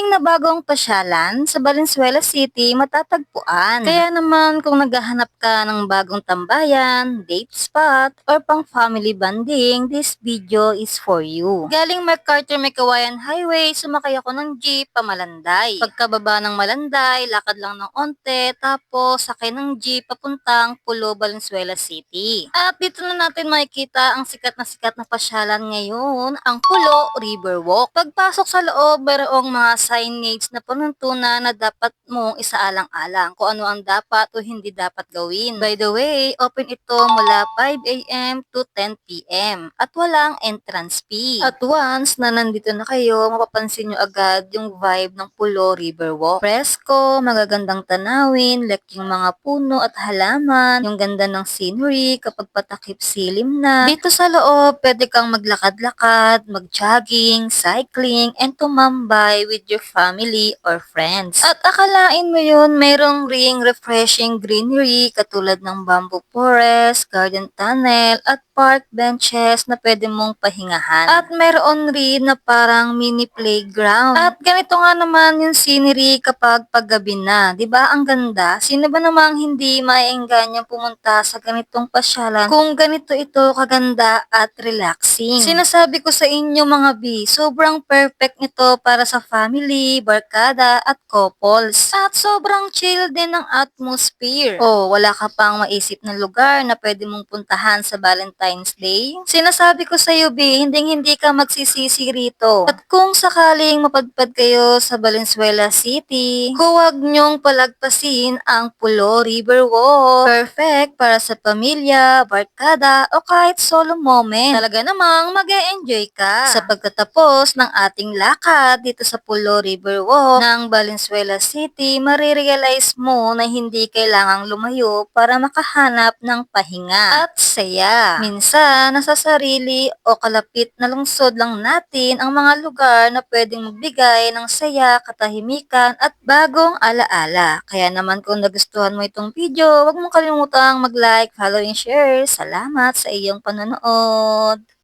Maraming nabagong pasyalan sa Valenzuela City matatagpuan. Kaya naman kung naghahanap ka ng bagong tambayan, date spot, or pang family bonding, this video is for you. Galing MacArthur Mekawayan Highway, sumakay ako ng jeep pa Malanday. Pagkababa ng Malanday, lakad lang ng onte, tapos sakay ng jeep papuntang Pulo, Valenzuela City. At dito na natin makikita ang sikat na pasyalan ngayon, ang Pulo Riverwalk. Pagpasok sa loob, mayroong mga signage na panuntunan na dapat mong isaalang-alang kung ano ang dapat o hindi dapat gawin. By the way, open ito mula 5 a.m. to 10 p.m. at walang entrance fee. At once na nandito na kayo, mapapansin nyo agad yung vibe ng Pulo Riverwalk. Presko, magagandang tanawin, like yung mga puno at halaman, yung ganda ng scenery kapag patakip silim na. Dito sa loob, pwede kang maglakad-lakad, mag-jogging, cycling, and tumambay with your family or friends. At akalain mo yun, mayroong ring refreshing greenery katulad ng bamboo forest, garden tunnel, at park benches na pwede mong pahingahan. At mayroon rin na parang mini playground. At ganito nga naman yung scenery kapag paggabi na. 'Di ba ang ganda? Sino ba namang hindi maiengganyang pumunta sa ganitong pasyalan kung ganito ito kaganda at relaxing? Sinasabi ko sa inyo mga B, sobrang perfect nito para sa family, barkada, at couples. At sobrang chill din ng atmosphere. Oh, wala ka pang maisip na lugar na pwede mong puntahan sa Valentine's Day? Sinasabi ko sa iyo, B, hindi ka magsisisi rito. At kung sakaling mapadpad kayo sa Valenzuela City, huwag niyong palagpasin ang Pulo Riverwalk. Perfect para sa pamilya, barkada, o kahit solo moment. Talaga namang mag-e-enjoy ka. Sa pagtatapos ng ating lakad dito sa Pulo Riverwalk ng Valenzuela City, marirealize mo na hindi kailangang lumayo para makahanap ng pahinga at saya. Minsan, nasa sarili o kalapit na lungsod lang natin ang mga lugar na pwedeng magbigay ng saya, katahimikan, at bagong alaala. Kaya naman kung nagustuhan mo itong video, huwag mong kalimutang mag-like, follow, and share. Salamat sa iyong panonood!